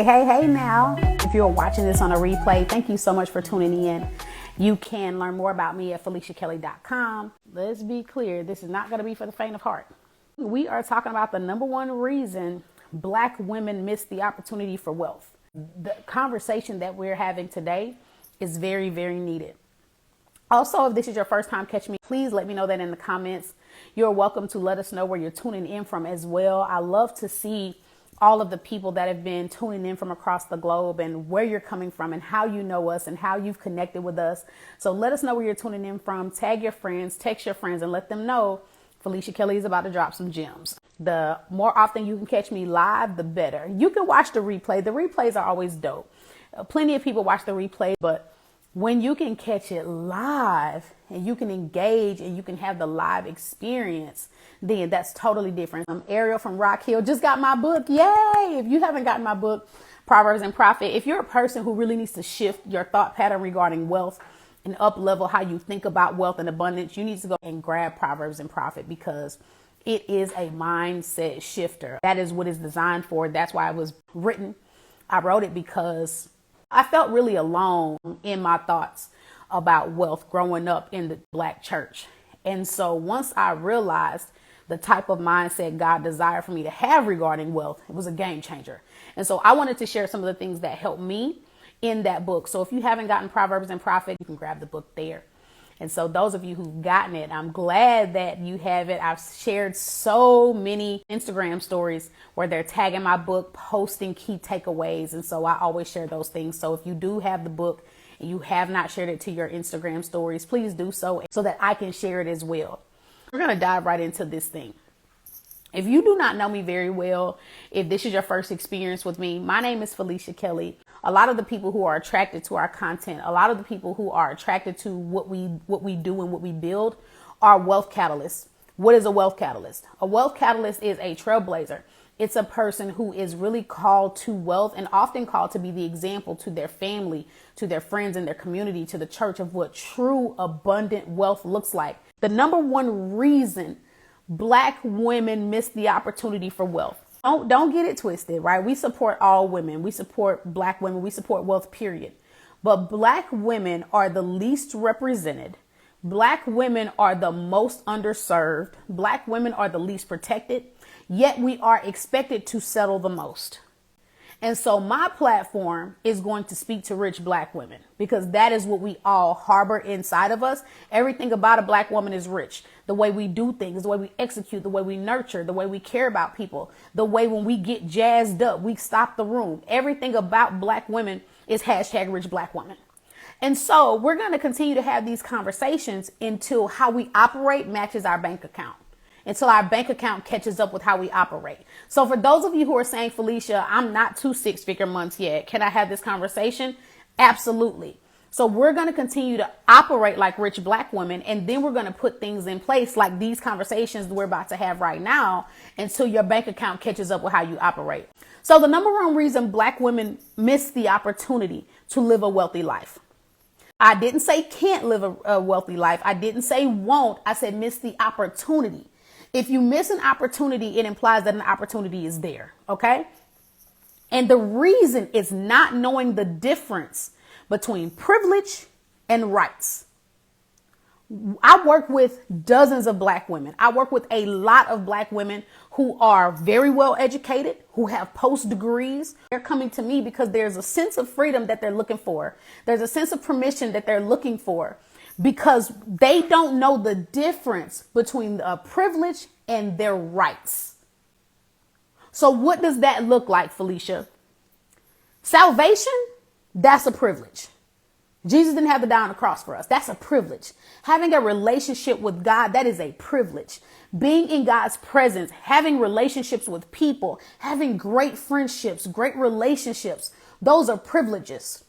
Hey now. If you're watching this on a replay, thank you so much for tuning in. You can learn more about me at FeliciaKelly.com. Let's be clear, this is not going to be for the faint of heart. We are talking about the number one reason Black women miss the opportunity for wealth. The conversation that we're having today is very, very needed. Also, if this is your first time catching me, please let me know that in the comments. You're welcome to let us know where you're tuning in from as well. I love to see all of the people that have been tuning in from across the globe and where you're coming from and how you know us and how you've connected with us. So let us know where you're tuning in from. Tag your friends, text your friends, and let them know Felicia Kelly is about to drop some gems. The more often you can catch me live, the better. You can watch the replay. The replays are always dope. Plenty of people watch the replay, but when you can catch it live and you can engage and you can have the live experience, then that's totally different. I'm Ariel from Rock Hill. Just got my book. Yay! If you haven't gotten my book, Proverbs and Profit, if you're a person who really needs to shift your thought pattern regarding wealth and up level how you think about wealth and abundance, you need to go and grab Proverbs and Profit because it is a mindset shifter. That is what it's designed for. That's why it was written. I wrote it because I felt really alone in my thoughts about wealth growing up in the Black church. And so once I realized the type of mindset God desired for me to have regarding wealth, it was a game changer. And so I wanted to share some of the things that helped me in that book. So if you haven't gotten Proverbs and Profit, you can grab the book there. And so those of you who've gotten it, I'm glad that you have it. I've shared so many Instagram stories where they're tagging my book, posting key takeaways. And so I always share those things. So if you do have the book and you have not shared it to your Instagram stories, please do so that I can share it as well. We're going to dive right into this thing. If you do not know me very well, if this is your first experience with me, my name is Felicia Kelly. A lot of the people who are attracted to our content, a lot of the people who are attracted to what we do and what we build are wealth catalysts. What is a wealth catalyst? A wealth catalyst is a trailblazer. It's a person who is really called to wealth and often called to be the example to their family, to their friends and their community, to the church of what true abundant wealth looks like. The number one reason Black women miss the opportunity for wealth. Don't get it twisted, right? We support all women. We support Black women. We support wealth, period. But Black women are the least represented. Black women are the most underserved. Black women are the least protected, yet we are expected to settle the most. And so my platform is going to speak to rich Black women because that is what we all harbor inside of us. Everything about a Black woman is rich. The way we do things, the way we execute, the way we nurture, the way we care about people, the way when we get jazzed up, we stop the room. Everything about Black women is hashtag rich Black woman. And so we're going to continue to have these conversations until how we operate matches our bank account. Until our bank account catches up with how we operate. So for those of you who are saying, Felicia, I'm not to 6-figure months yet. Can I have this conversation? Absolutely. So we're going to continue to operate like rich Black women. And then we're going to put things in place like these conversations we're about to have right now until your bank account catches up with how you operate. So the number one reason Black women miss the opportunity to live a wealthy life. I didn't say can't live a wealthy life. I didn't say won't. I said miss the opportunity. If you miss an opportunity, it implies that an opportunity is there. Okay. And the reason is not knowing the difference between privilege and rights. I work with dozens of Black women. I work with a lot of Black women who are very well educated, who have post degrees. They're coming to me because there's a sense of freedom that they're looking for. There's a sense of permission that they're looking for because they don't know the difference between a privilege and their rights. So what does that look like, Felicia? Salvation, that's a privilege. Jesus didn't have to die on the cross for us. That's a privilege. Having a relationship with God, that is a privilege. Being in God's presence, having relationships with people, having great friendships, great relationships, those are privileges.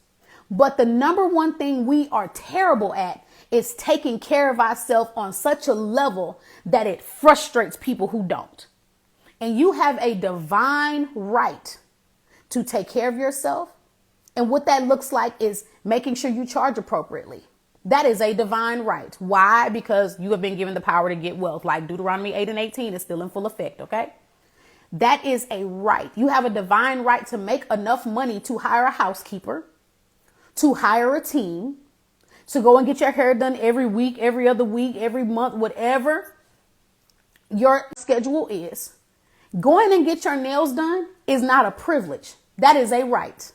But the number one thing we are terrible at is taking care of ourselves on such a level that it frustrates people who don't. And you have a divine right to take care of yourself. And what that looks like is making sure you charge appropriately. That is a divine right. Why? Because you have been given the power to get wealth. Like Deuteronomy 8:18 is still in full effect. Okay. That is a right. You have a divine right to make enough money to hire a housekeeper, to hire a team, to go and get your hair done every week, every other week, every month, whatever your schedule is. Going and get your nails done is not a privilege. That is a right.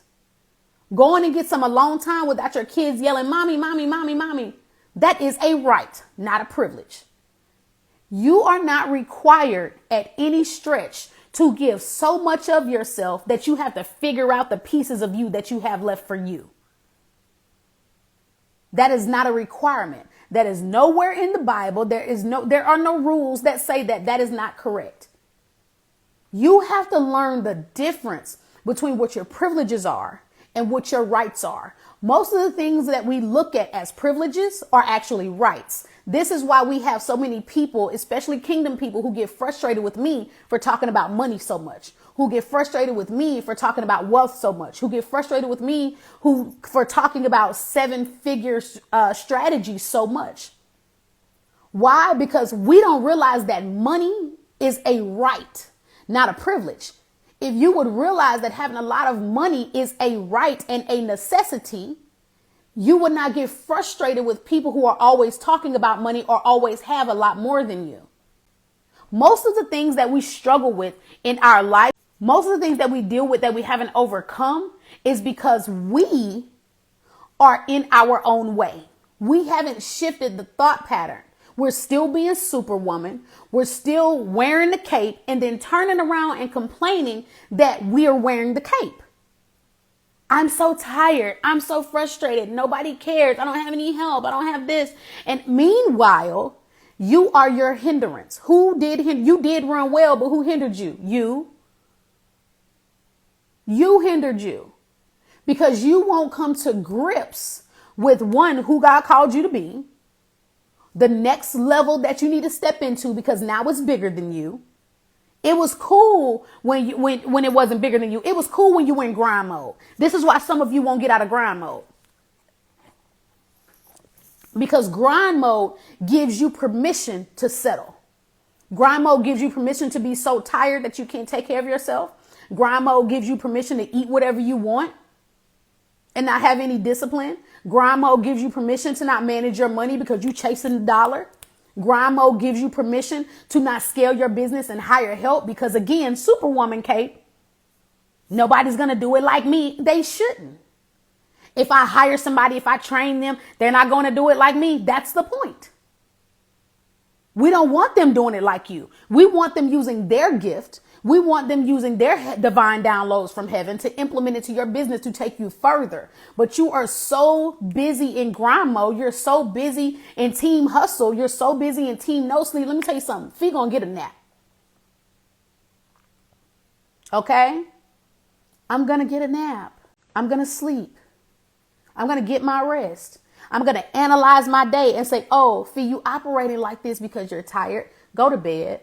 Going and get some alone time without your kids yelling, mommy, mommy, mommy, mommy. That is a right, not a privilege. You are not required at any stretch to give so much of yourself that you have to figure out the pieces of you that you have left for you. That is not a requirement. That is nowhere in the Bible. There are no rules that say that. That is not correct. You have to learn the difference between what your privileges are and what your rights are. Most of the things that we look at as privileges are actually rights. This is why we have so many people, especially kingdom people, who get frustrated with me for talking about money so much, who get frustrated with me for talking about wealth so much, who get frustrated with me for talking about 7-figure strategies so much. Why? Because we don't realize that money is a right, not a privilege. If you would realize that having a lot of money is a right and a necessity, you would not get frustrated with people who are always talking about money or always have a lot more than you. Most of the things that we struggle with in our life, most of the things that we deal with that we haven't overcome is because we are in our own way. We haven't shifted the thought pattern. We're still being superwoman. We're still wearing the cape and then turning around and complaining that we are wearing the cape. I'm so tired. I'm so frustrated. Nobody cares. I don't have any help. I don't have this. And meanwhile, you are your hindrance. You did run well, but who hindered you? You hindered you because you won't come to grips with one, who God called you to be, the next level that you need to step into, because now it's bigger than you. It was cool when it wasn't bigger than you. It was cool when you were in grind mode. This is why some of you won't get out of grind mode. Because grind mode gives you permission to settle. Grind mode gives you permission to be so tired that you can't take care of yourself. Grind mode gives you permission to eat whatever you want and not have any discipline. Grind mode gives you permission to not manage your money because you're chasing the dollar. Grind mode gives you permission to not scale your business and hire help because, again, superwoman Kate, nobody's going to do it like me. They shouldn't. If I hire somebody, if I train them, they're not going to do it like me. That's the point. We don't want them doing it like you. We want them using their gift. We want them using their divine downloads from heaven to implement it to your business to take you further. But you are so busy in grind mode. You're so busy in team hustle. You're so busy in team no sleep. Let me tell you something. Fee gonna get a nap. Okay? I'm gonna get a nap. I'm gonna sleep. I'm gonna get my rest. I'm gonna analyze my day and say, oh, Fee, you operating like this because you're tired. Go to bed.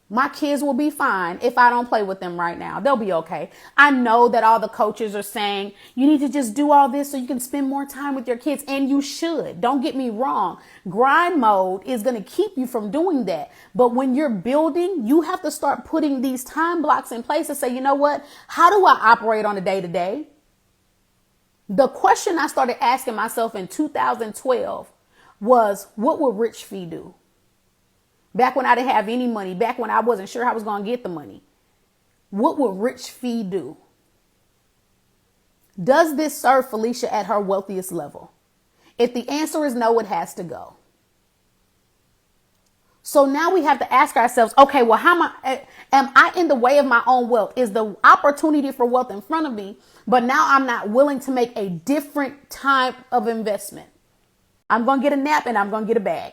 My kids will be fine if I don't play with them right now. They'll be okay. I know that all the coaches are saying you need to just do all this so you can spend more time with your kids, and you should. Don't get me wrong. Grind mode is going to keep you from doing that. But when you're building, you have to start putting these time blocks in place to say, you know what? How do I operate on a day-to-day? The question I started asking myself in 2012 was, what would Rich Fee do? Back when I didn't have any money, back when I wasn't sure I was going to get the money. What would Rich Fee do? Does this serve Felicia at her wealthiest level? If the answer is no, it has to go. So now we have to ask ourselves, okay, well, am I in the way of my own wealth? Is the opportunity for wealth in front of me, but now I'm not willing to make a different type of investment? I'm going to get a nap and I'm going to get a bag.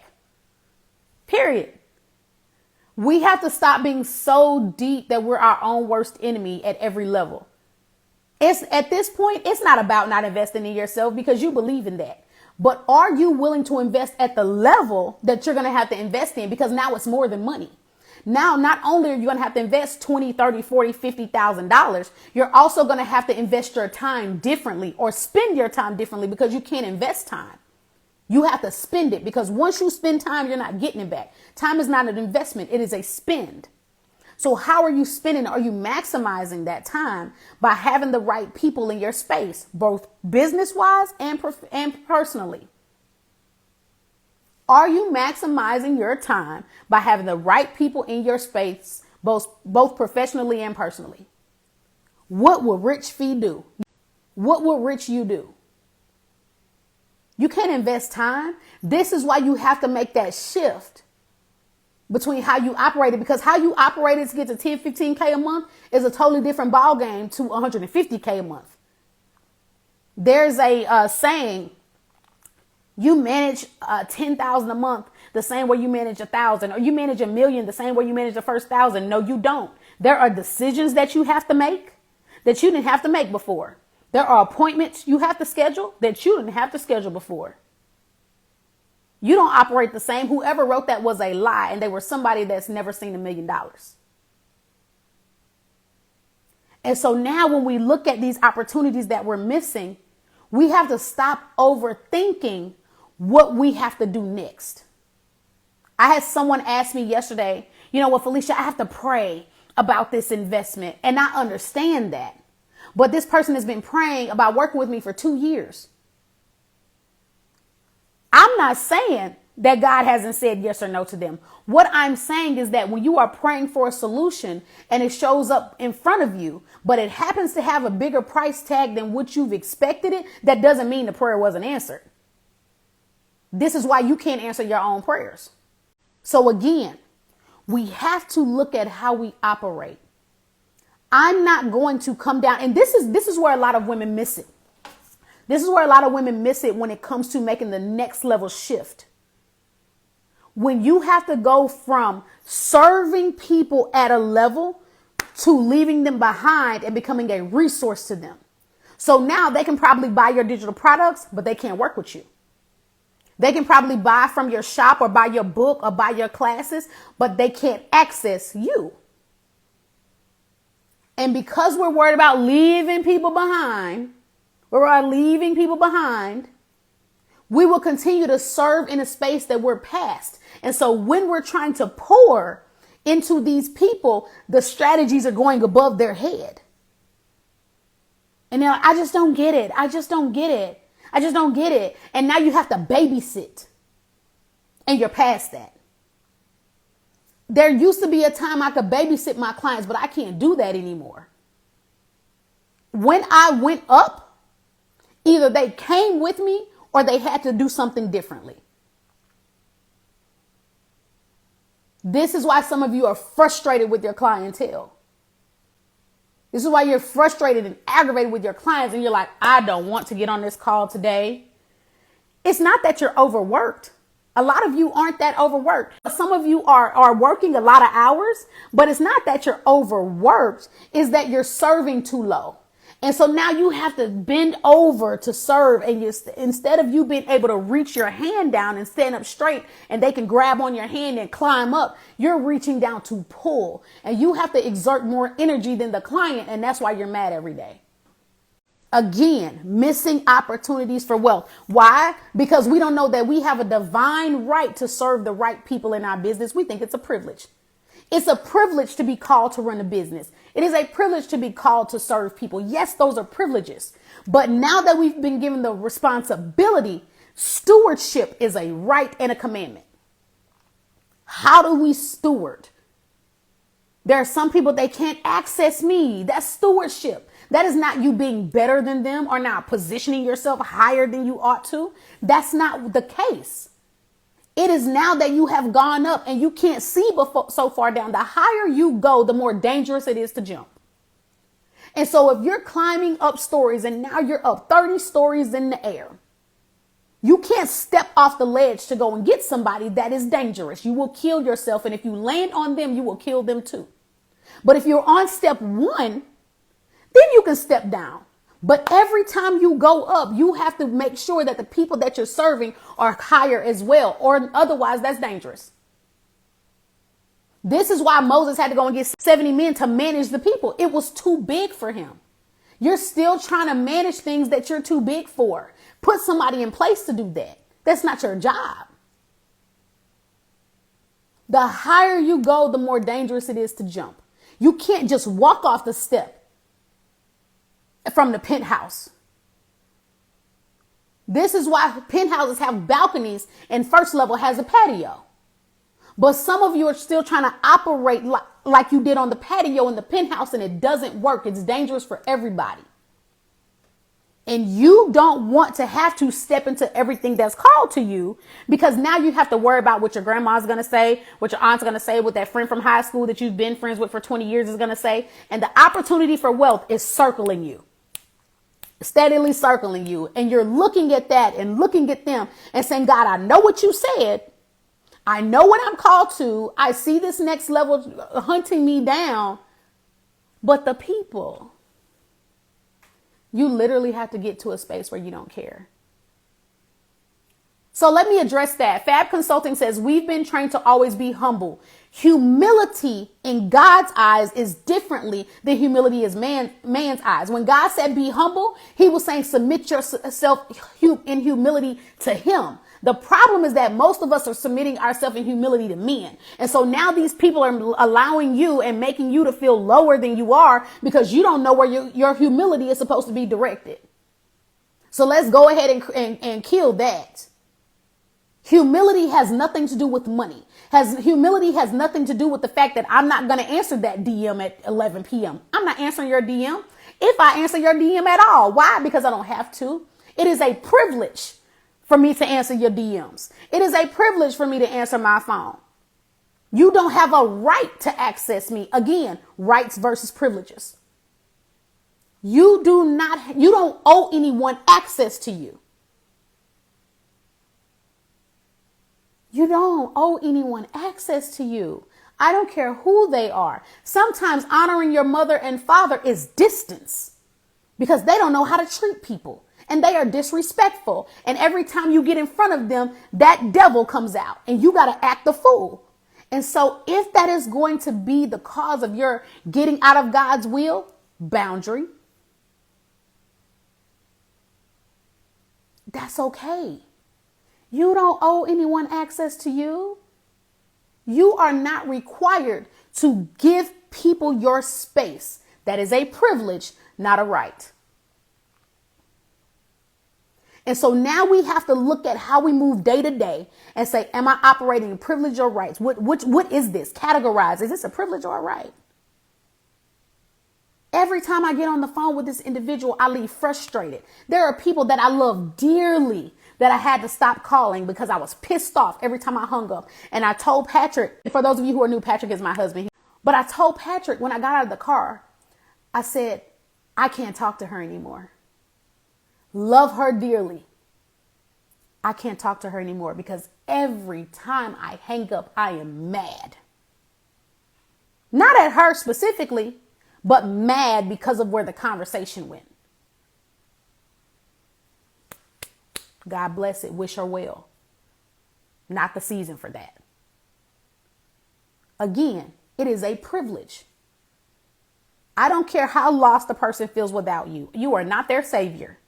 Period. We have to stop being so deep that we're our own worst enemy at every level. At this point, it's not about not investing in yourself because you believe in that. But are you willing to invest at the level that you're going to have to invest in? Because now it's more than money. Now, not only are you going to have to invest $20, $30, $40, $50,000, you're also going to have to invest your time differently or spend your time differently because you can't invest time. You have to spend it, because once you spend time, you're not getting it back. Time is not an investment. It is a spend. So how are you spending? Are you maximizing that time by having the right people in your space, both business-wise and personally? Are you maximizing your time by having the right people in your space, both professionally and personally? What will Rich Fee do? What will Rich you do? You can't invest time. This is why you have to make that shift between how you operated, because how you operated to get to 10, 15K a month is a totally different ball game to 150K a month. There's a saying, you manage 10,000 a month the same way you manage 1,000, or you manage 1,000,000 the same way you manage the first 1,000. No, you don't. There are decisions that you have to make that you didn't have to make before. There are appointments you have to schedule that you didn't have to schedule before. You don't operate the same. Whoever wrote that was a lie, and they were somebody that's never seen $1 million. And so now when we look at these opportunities that we're missing, we have to stop overthinking what we have to do next. I had someone ask me yesterday, you know what, Felicia, I have to pray about this investment. And I understand that. But this person has been praying about working with me for 2 years. I'm not saying that God hasn't said yes or no to them. What I'm saying is that when you are praying for a solution and it shows up in front of you, but it happens to have a bigger price tag than what you've expected it, that doesn't mean the prayer wasn't answered. This is why you can't answer your own prayers. So again, we have to look at how we operate. I'm not going to come down, and this is where a lot of women miss it. This is where a lot of women miss it when it comes to making the next level shift. When you have to go from serving people at a level to leaving them behind and becoming a resource to them. So now they can probably buy your digital products, but they can't work with you. They can probably buy from your shop or buy your book or buy your classes, but they can't access you. And because we're worried about leaving people behind, we will continue to serve in a space that we're past. And so when we're trying to pour into these people, the strategies are going above their head. And they're like, I just don't get it. And now you have to babysit. And you're past that. There used to be a time I could babysit my clients, but I can't do that anymore. When I went up, either they came with me or they had to do something differently. This is why some of you are frustrated with your clientele. This is why you're frustrated and aggravated with your clients and you're like, I don't want to get on this call today. It's not that you're overworked. A lot of you aren't that overworked. Some of you are working a lot of hours, but it's not that you're overworked. It's that you're serving too low. And so now you have to bend over to serve. And instead of you being able to reach your hand down and stand up straight and they can grab on your hand and climb up, you're reaching down to pull. And you have to exert more energy than the client. And that's why you're mad every day. Again, missing opportunities for wealth. Why? Because we don't know that we have a divine right to serve the right people in our business. We think it's a privilege. It's a privilege to be called to run a business. It is a privilege to be called to serve people. Yes, those are privileges. But now that we've been given the responsibility, stewardship is a right and a commandment. How do we steward? There are some people, they can't access me. That's stewardship. That is not you being better than them or not positioning yourself higher than you ought to. That's not the case. It is now that you have gone up and you can't see so far down. The higher you go, the more dangerous it is to jump. And so if you're climbing up stories and now you're up 30 stories in the air, you can't step off the ledge to go and get somebody. That is dangerous. You will kill yourself. And if you land on them, you will kill them too. But if you're on step one, then you can step down. But every time you go up, you have to make sure that the people that you're serving are higher as well, or otherwise that's dangerous. This is why Moses had to go and get 70 men to manage the people. It was too big for him. You're still trying to manage things that you're too big for. Put somebody in place to do that. That's not your job. The higher you go, the more dangerous it is to jump. You can't just walk off the step from the penthouse. This is why penthouses have balconies and first level has a patio. But some of you are still trying to operate like you did on the patio in the penthouse, and it doesn't work. It's dangerous for everybody. And you don't want to have to step into everything that's called to you, because now you have to worry about what your grandma's going to say, what your aunt's going to say, what that friend from high school that you've been friends with for 20 years is going to say. And the opportunity for wealth is circling you, steadily circling you. And you're looking at that and looking at them and saying, God, I know what you said. I know what I'm called to. I see this next level hunting me down. But the people, you literally have to get to a space where you don't care. So let me address that. Fab Consulting says we've been trained to always be humble. Humility in God's eyes is differently than humility is man's eyes. When God said be humble, he was saying submit yourself in humility to him. The problem is that most of us are submitting ourselves in humility to men. And so now these people are allowing you and making you to feel lower than you are because you don't know where your humility is supposed to be directed. So let's go ahead and kill that. Humility has nothing to do with money. Humility has nothing to do with the fact that I'm not going to answer that DM at 11 p.m. I'm not answering your DM if I answer your DM at all. Why? Because I don't have to. It is a privilege for me to answer your DMs. It is a privilege for me to answer my phone. You don't have a right to access me. Again, rights versus privileges. You don't owe anyone access to you. You don't owe anyone access to you. I don't care who they are. Sometimes honoring your mother and father is distance because they don't know how to treat people. And they are disrespectful. And every time you get in front of them, that devil comes out and you got to act the fool. And so if that is going to be the cause of your getting out of God's will, boundary, that's okay. You don't owe anyone access to you. You are not required to give people your space. That is a privilege, not a right. And so now we have to look at how we move day to day and say, am I operating in privilege or rights? What is this? Categorize. Is this a privilege or a right? Every time I get on the phone with this individual, I leave frustrated. There are people that I love dearly that I had to stop calling because I was pissed off every time I hung up. And I told Patrick, for those of you who are new, Patrick is my husband. But I told Patrick when I got out of the car, I said, I can't talk to her anymore. Love her dearly. I can't talk to her anymore because every time I hang up, I am mad. Not at her specifically, but mad because of where the conversation went. God bless it. Wish her well. Not the season for that. Again, it is a privilege. I don't care how lost a person feels without you. You are not their savior.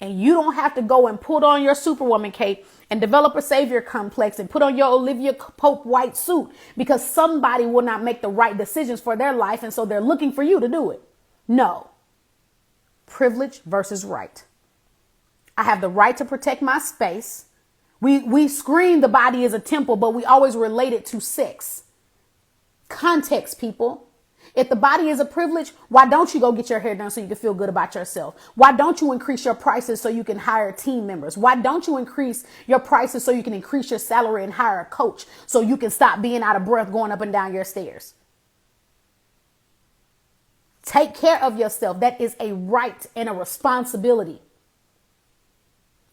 And you don't have to go and put on your Superwoman cape and develop a savior complex and put on your Olivia Pope white suit because somebody will not make the right decisions for their life. And so they're looking for you to do it. No. Privilege versus right. I have the right to protect my space. We scream the body is a temple, but we always relate it to sex. Context, people. If the body is a privilege, why don't you go get your hair done so you can feel good about yourself? Why don't you increase your prices so you can hire team members? Why don't you increase your prices so you can increase your salary and hire a coach so you can stop being out of breath going up and down your stairs? Take care of yourself. That is a right and a responsibility.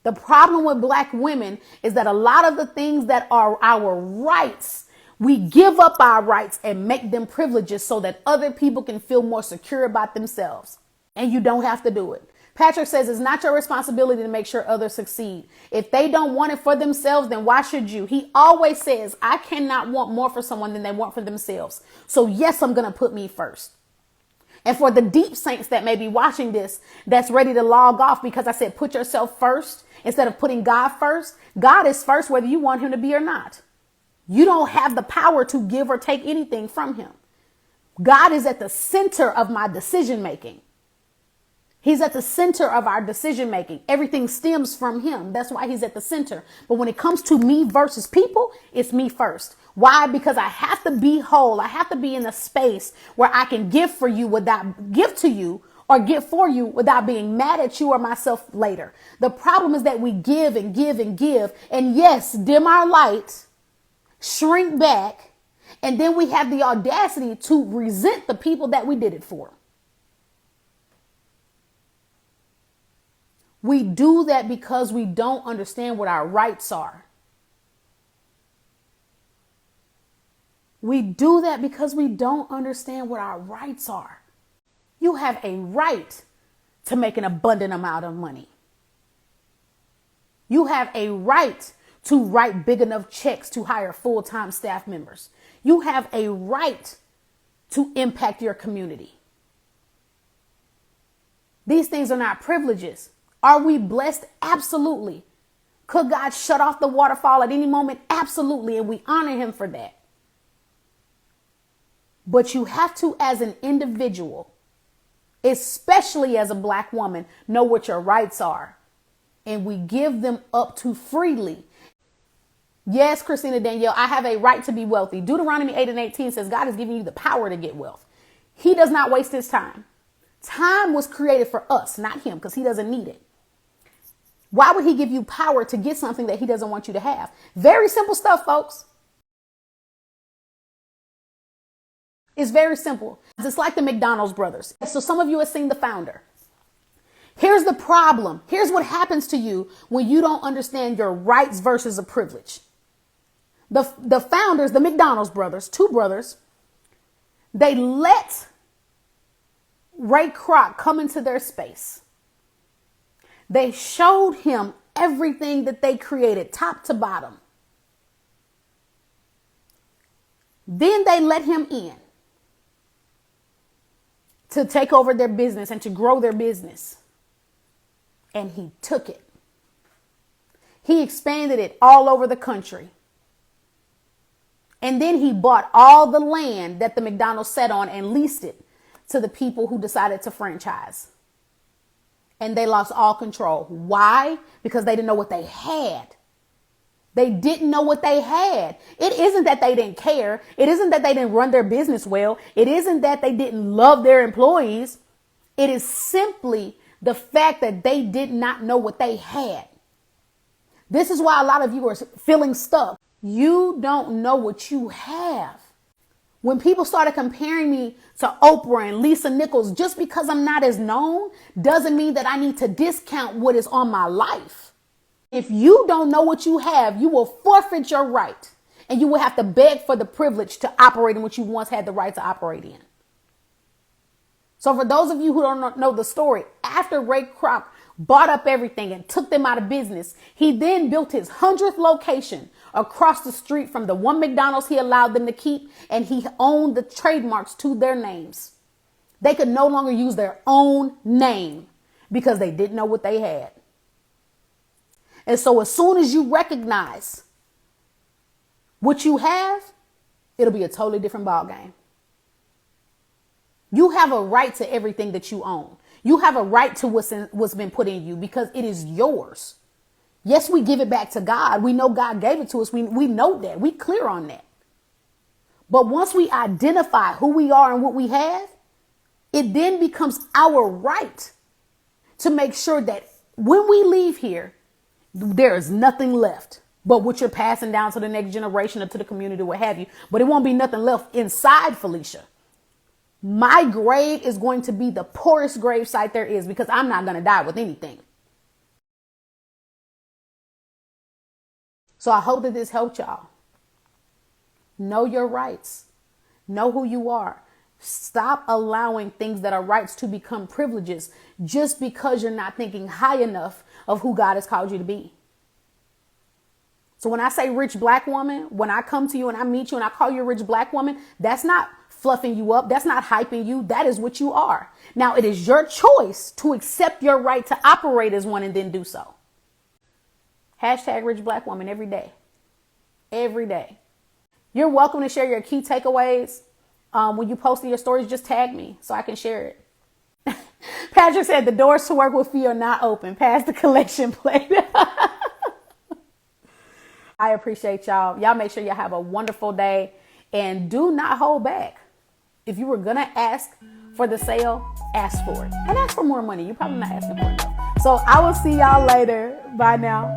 The problem with Black women is that a lot of the things that are our rights, we give up our rights and make them privileges so that other people can feel more secure about themselves. And you don't have to do it. Patrick says it's not your responsibility to make sure others succeed. If they don't want it for themselves, then why should you? He always says, I cannot want more for someone than they want for themselves. So yes, I'm going to put me first. And for the deep saints that may be watching this, that's ready to log off because I said, put yourself first instead of putting God first. God is first, whether you want him to be or not. You don't have the power to give or take anything from him. God is at the center of my decision making. He's at the center of our decision making. Everything stems from him. That's why he's at the center. But when it comes to me versus people, it's me first. Why? Because I have to be whole. I have to be in a space where I can give to you or give for you without being mad at you or myself later. The problem is that we give and give and give. And yes, dim our light, shrink back. And then we have the audacity to resent the people that we did it for. We do that because we don't understand what our rights are. We do that because we don't understand what our rights are. You have a right to make an abundant amount of money. You have a right to write big enough checks to hire full-time staff members. You have a right to impact your community. These things are not privileges. Are we blessed? Absolutely. Could God shut off the waterfall at any moment? Absolutely. And we honor him for that. But you have to, as an individual, especially as a Black woman, know what your rights are. And we give them up too freely. Yes, Christina Danielle, I have a right to be wealthy. Deuteronomy 8:18 says God is giving you the power to get wealth. He does not waste his time. Time was created for us, not him, because he doesn't need it. Why would he give you power to get something that he doesn't want you to have? Very simple stuff, folks. It's very simple. It's like the McDonald's brothers. So some of you have seen The Founder. Here's the problem. Here's what happens to you when you don't understand your rights versus a privilege. The founders, the McDonald's brothers, two brothers, they let Ray Kroc come into their space. They showed him everything that they created, top to bottom. Then they let him in to take over their business and to grow their business. And he took it. He expanded it all over the country. And then he bought all the land that the McDonald's sat on and leased it to the people who decided to franchise. And they lost all control. Why? Because they didn't know what they had. They didn't know what they had. It isn't that they didn't care. It isn't that they didn't run their business well. It isn't that they didn't love their employees. It is simply the fact that they did not know what they had. This is why a lot of you are feeling stuck. You don't know what you have. When people started comparing me to Oprah and Lisa Nichols, just because I'm not as known doesn't mean that I need to discount what is on my life. If you don't know what you have, you will forfeit your right and you will have to beg for the privilege to operate in what you once had the right to operate in. So for those of you who don't know the story, after Ray Kroc bought up everything and took them out of business, he then built his 100th location across the street from the one McDonald's he allowed them to keep, and he owned the trademarks to their names. They could no longer use their own name because they didn't know what they had. And so as soon as you recognize what you have, it'll be a totally different ballgame. You have a right to everything that you own. You have a right to what's been put in you because it is yours. Yes, we give it back to God. We know God gave it to us. We know that. We clear on that. But once we identify who we are and what we have, it then becomes our right to make sure that when we leave here, there is nothing left but what you're passing down to the next generation or to the community, what have you. But it won't be nothing left inside Felicia. My grave is going to be the poorest grave site there is because I'm not going to die with anything. So I hope that this helped y'all. Know your rights. Know who you are. Stop allowing things that are rights to become privileges just because you're not thinking high enough of who God has called you to be. So when I say rich Black woman, when I come to you and I meet you and I call you a rich Black woman, that's not fluffing you up. That's not hyping you. That is what you are. Now, it is your choice to accept your right to operate as one and then do so. Hashtag rich black woman every day. Every day. You're welcome to share your key takeaways. When you post in your stories, just tag me so I can share it. Patrick said the doors to work with fee are not open. Pass the collection plate. I appreciate y'all. Y'all make sure y'all have a wonderful day and do not hold back. If you were going to ask for the sale, ask for it and ask for more money. You're probably not asking for it though. So I will see y'all later. Bye now.